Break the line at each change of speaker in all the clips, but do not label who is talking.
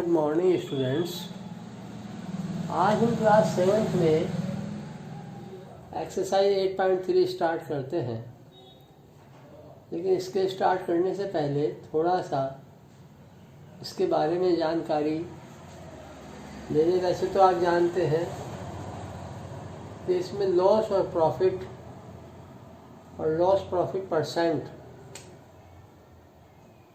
Morning students. आज हम class 7th में एक्सरसाइज 8.3 स्टार्ट करते हैं, लेकिन इसके स्टार्ट करने से पहले थोड़ा सा इसके बारे में जानकारी लेने। वैसे तो आप जानते हैं कि इसमें लॉस और प्रॉफिट और लॉस प्रॉफिट परसेंट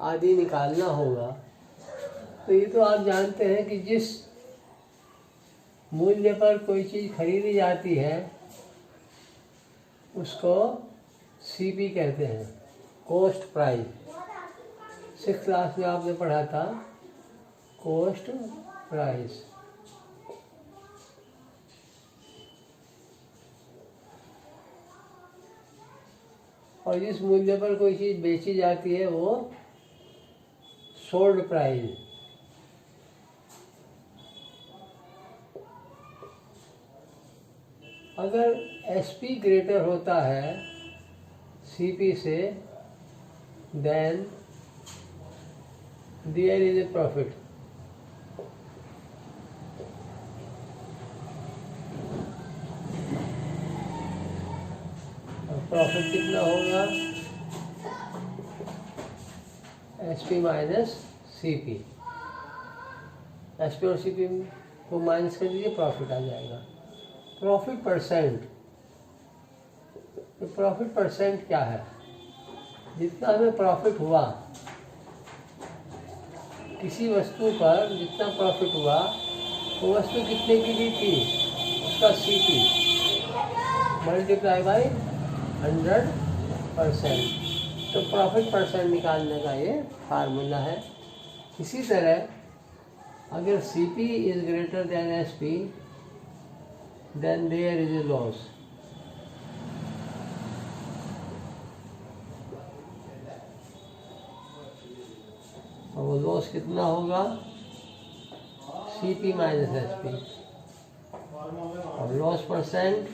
आदि निकालना होगा। तो ये तो आप जानते हैं कि जिस मूल्य पर कोई चीज़ खरीदी जाती है उसको सीपी कहते हैं, कॉस्ट प्राइस। 6th क्लास में आपने पढ़ा था कॉस्ट प्राइस। और जिस मूल्य पर कोई चीज़ बेची जाती है वो सोल्ड प्राइस। अगर एसपी ग्रेटर होता है सीपी से, then there is a profit. और प्रॉफिट कितना होगा? SP minus CP. एसपी और सीपी को माइनस कर दीजिए, प्रॉफिट आ जाएगा। प्रॉफिट परसेंट, तो प्रॉफिट परसेंट क्या है? जितना हमें प्रॉफिट हुआ, किसी वस्तु पर जितना प्रॉफिट हुआ वो वस्तु कितने की ली थी, उसका सीपी मल्टीप्लाई बाई 100%। तो प्रॉफिट परसेंट निकालने का ये फार्मूला है। इसी तरह अगर CP is greater than SP, then there is a loss। और वो लॉस कितना होगा? CP minus SP. और लॉस परसेंट,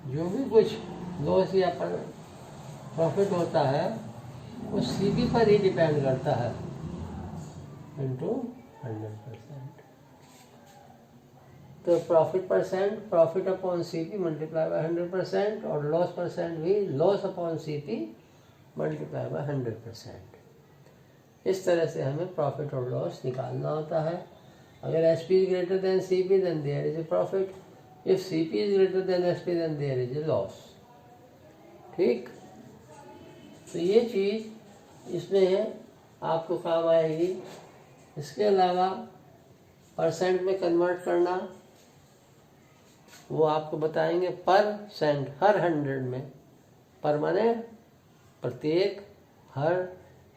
जो भी कुछ लॉस या प्रॉफिट होता है वो सीपी पर ही डिपेंड करता है, इंटू 100%। तो profit percent, profit upon CP multiply by 100%, और लॉस परसेंट भी loss upon CP multiply by 100%। इस तरह से हमें प्रॉफिट और लॉस निकालना होता है। अगर SP is greater than CP then there is a profit. If CP is greater than SP then there is a loss. ठीक, तो ये चीज़ इसमें आपको काम आएगी। इसके अलावा परसेंट में कन्वर्ट करना वो आपको बताएंगे। पर सेंट, हर 100 में, पर माने प्रत्येक, हर,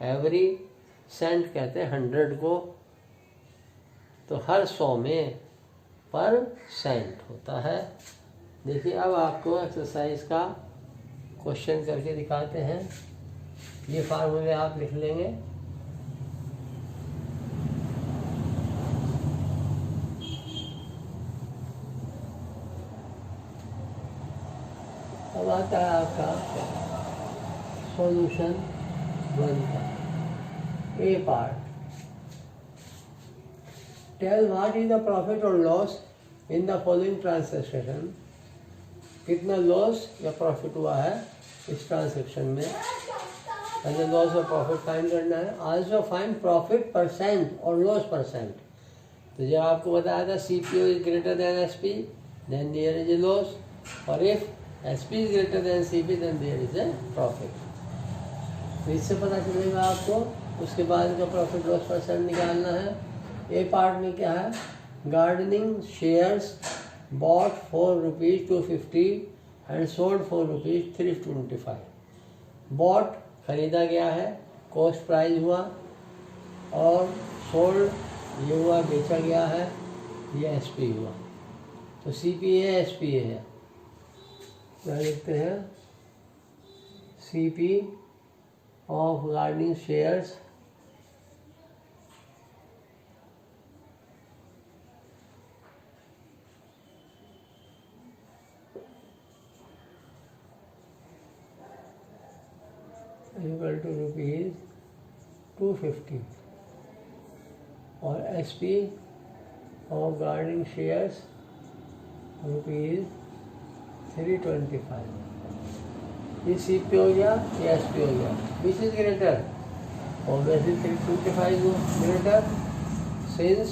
एवरी, सेंट कहते हैं 100 को। तो हर 100 में पर सेंट होता है। देखिए अब आपको एक्सरसाइज का क्वेश्चन करके दिखाते हैं। ये फार्मूले आप लिख लेंगे। अब आता है आपका सॉल्यूशन 1 का। A part, tell what is the profit और loss in the following transaction. कितना लॉस या प्रॉफिट हुआ है इस ट्रांसैक्शन में। पहले लॉस और प्रॉफिट फाइंड करना है। आल्सो फाइंड प्रॉफिट परसेंट और लॉस परसेंट। तो जब आपको बताया था CPO is greater than SP then there is a loss, और if SP is greater than CP then there is a profit. तो इससे पता चलेगा आपको। उसके बाद का प्रॉफिट लॉस परसेंट निकालना है। ए पार्ट में क्या है? Gardening shares bought for ₹250 and sold for ₹325। Bought खरीदा गया है, कॉस्ट प्राइस हुआ, और सोल्ड ये हुआ बेचा गया है, ये एसपी हुआ। तो सीपी है, एसपी है। क्या लिखते हैं? CP of gardening shares equal to ₹250 और SP ऑफ गार्डनिंग शेयर्स ₹325। ये CP हो गया, ये SP हो गया। Which is greater? Obviously 325 greater, since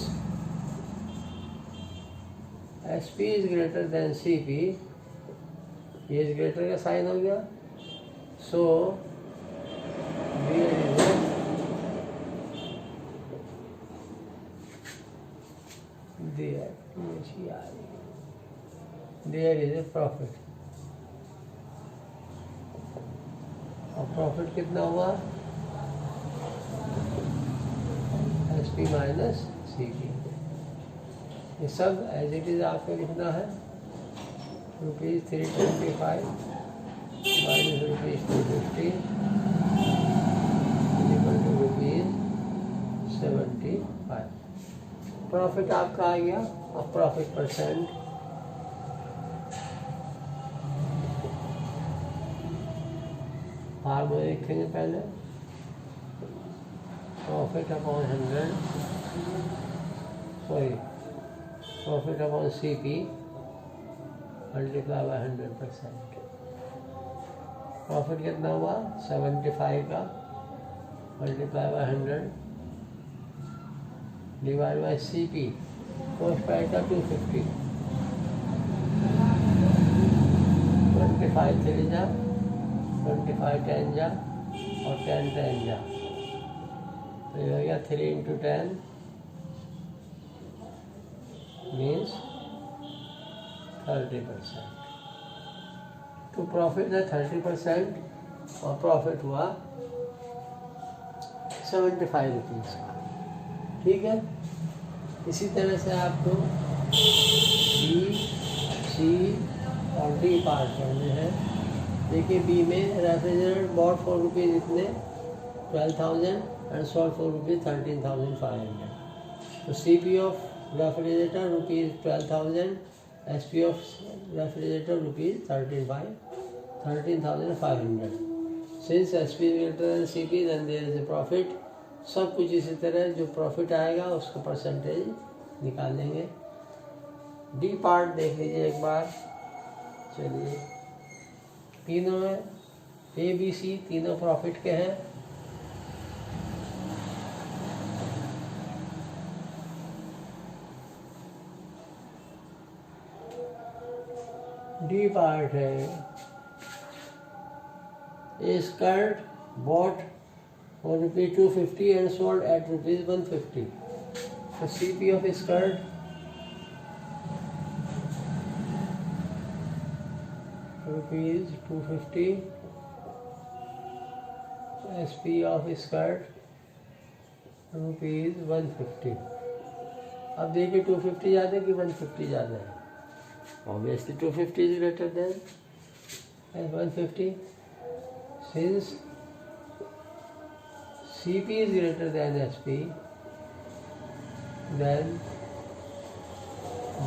SP is greater than CP। ये इज ग्रेटर का साइन हो गया। सो there is a profit। और प्रॉफिट कितना हुआ? SP minus CP। ये सब एज इट इज आपको लिखना है। ₹325 माइनस ₹250 ₹75। प्रॉफिट आपका आ गया। अब प्रॉफिट परसेंट, फार्मूला लिखेंगे पहले। Profit upon 100, sorry profit upon CP multiply by 100%। Profit कितना हुआ? 75 का multiply by 100 divide by CP, cost price का 250। 25 चले जा, 25 10 जा और 10 10 जा, तो ये हो गया 3 × 10 मीन्स 30%। तो प्रॉफिट है 30% और प्रॉफिट हुआ 75 रुपीज़ का। ठीक है। इसी तरह से आपको B, C और D पार्ट करने हैं। देखिए बी में रेफ्रिजरेटर बॉट फॉर रुपीज़ इतने 12,000 एंड सोल्ड फॉर रुपीज़ 13,500। तो CP of refrigerator ₹12,000, SP of refrigerator ₹13,500। सिंस SP greater than CP then there is a profit. सब कुछ इसी तरह जो प्रॉफिट आएगा उसका परसेंटेज निकालेंगे। D पार्ट देख लीजिए एक बार। चलिए, तीनों में A B C तीनों प्रॉफिट के हैं। D पार्ट है A skirt bought for ₹250 and sold at ₹150। So CP of skirt ₹250, SP of skirt ₹150। अब देखिए 250 ज़्यादा कि 150 ज़्यादा है? Obviously 250 is greater than 150 since CP is greater than SP, then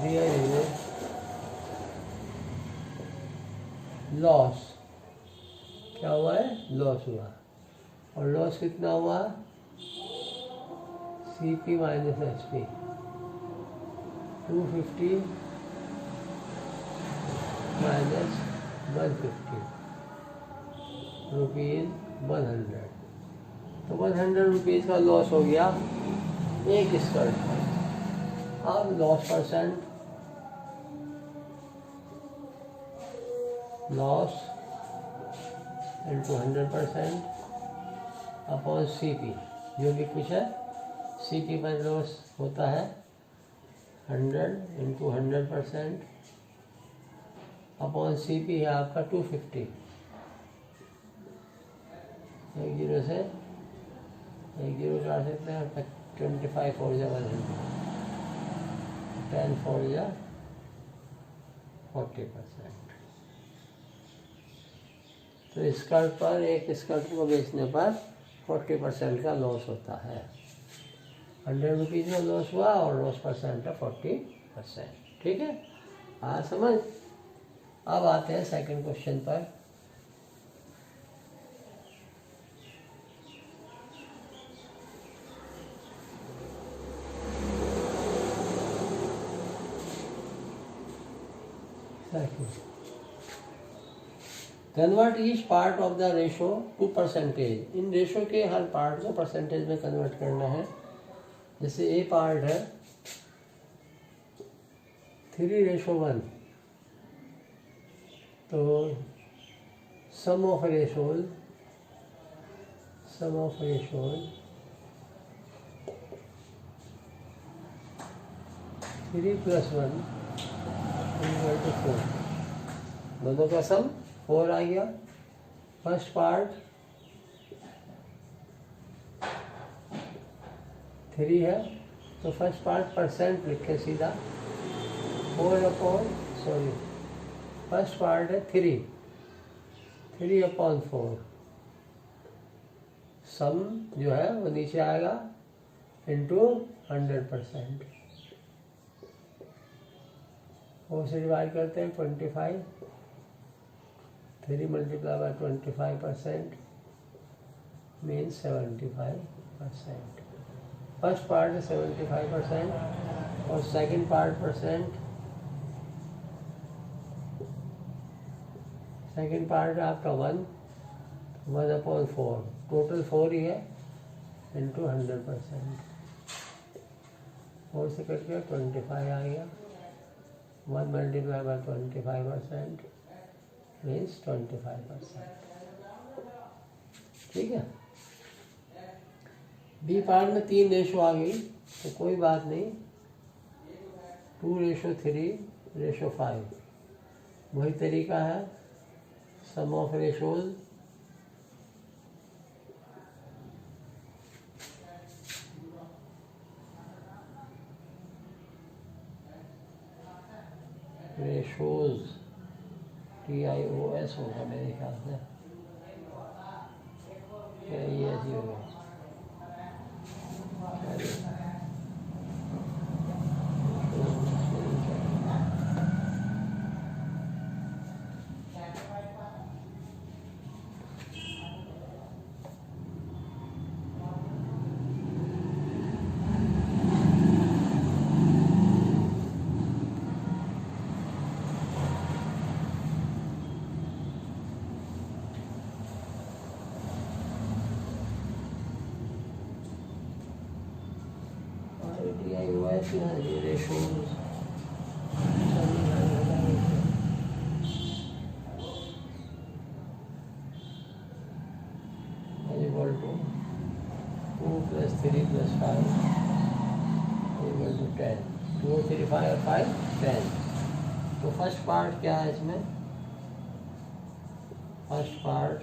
there is a loss. क्या हुआ है? लॉस हुआ। और लॉस कितना हुआ? CP minus SP 250 minus 150 ₹100। तो 100 रुपीज़ का लॉस हो गया एक स्कर्ट का। अब loss percent, loss into 100% upon CP, जो भी कुछ है CP पर लॉस होता है 100 इंटू 100% अपॉन CP है आपका 250। एक जीरो से एक जीरो काट सकते हैं। 25 4 या 100, 10 4 या 40%। तो स्कर्ट पर, एक स्कर्ट को बेचने पर 40% का लॉस होता है। 100 रुपीज़ में लॉस हुआ और लॉस परसेंट है 40%। ठीक है, हाँ समझ। अब आते हैं सेकंड क्वेश्चन पर। Exactly. Convert each part of the ratio two percentage. In ratio के हर पार्ट को परसेंटेज में कन्वर्ट करना है। जैसे ए पार्ट है 3:1, तो सम ऑफ रेशोज 3 + 1 = 4। दोनों का सम 4 आ गया। फर्स्ट पार्ट 3 है, तो फर्स्ट पार्ट परसेंट लिखे सीधा। फर्स्ट पार्ट है 3/4। सम जो है वो नीचे आएगा इंटू 100%। 4 से डिवाइड करते हैं 25। 3 × 25% मीन्स 75%। फर्स्ट पार्ट है 75% और सेकंड पार्ट सेकंड पार्ट आपका 1/4। टोटल 4 ही है इंटू 100%। 4 से कट गया 25 आ गया। 1 × 25% मीन्स 25%। ठीक है। बी पार्ट में 3 रेशो आ गई तो कोई बात नहीं, 2:3:5। वही तरीका है, सम ऑफ रेशोज TIOS होगा मेरे ख्याल से, ये ऐसी होगा। Ratios equal to 2 + 3 + 5 equal to 10। 2, 3, 5 और 5 10। तो फर्स्ट पार्ट क्या है इसमें? फर्स्ट पार्ट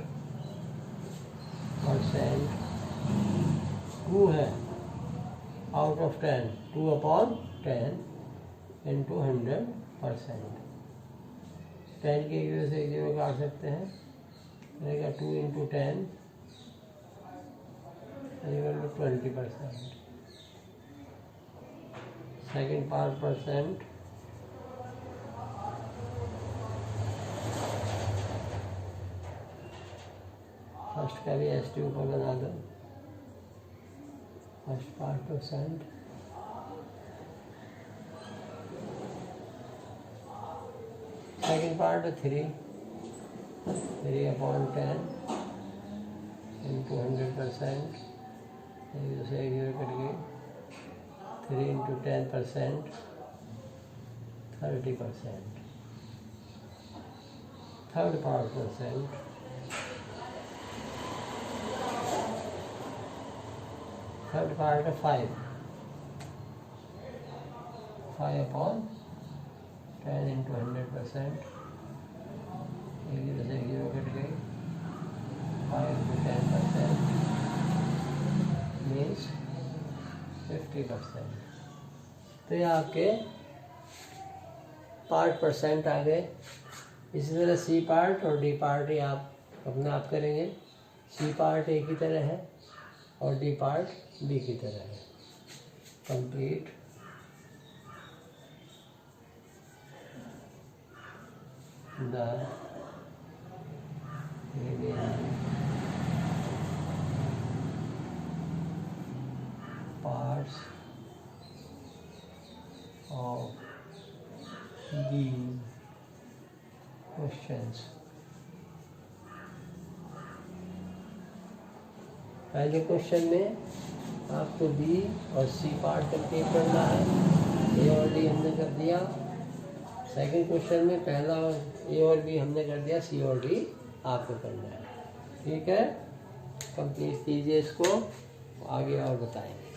परसेंट 2 है आउट ऑफ 10, 2/10 इंटू 100%। 10 के 0 से 0 काट सकते हैं, रहेगा 2 × 10 = 20%। सेकेंड पार्ट परसेंट फर्स्ट का भी ST ऊपर बना दो। First part percent second part 3/10 into 100%। 0 से 0 कट गई। 3 × 10% 30%। Third part percent third part है 5/10 इंटू 100%। 0 से 0 कट गई। 5 × 10% मीन्स 50%। तो ये आपके पार्ट परसेंट आ गए। इसी तरह सी पार्ट और डी पार्ट ही आप अपने आप करेंगे। सी पार्ट ए की तरह है और डी पार्ट बी की तरह है। Complete the parts of the questions. पहले क्वेश्चन में आपको बी और सी पार्ट कंप्लीट करना है, ए और डी हमने कर दिया। सेकंड क्वेश्चन में पहला ए और बी हमने कर दिया, सी और डी आपको करना है। ठीक है, कंप्लीट कीजिए इसको, आगे और बताएंगे।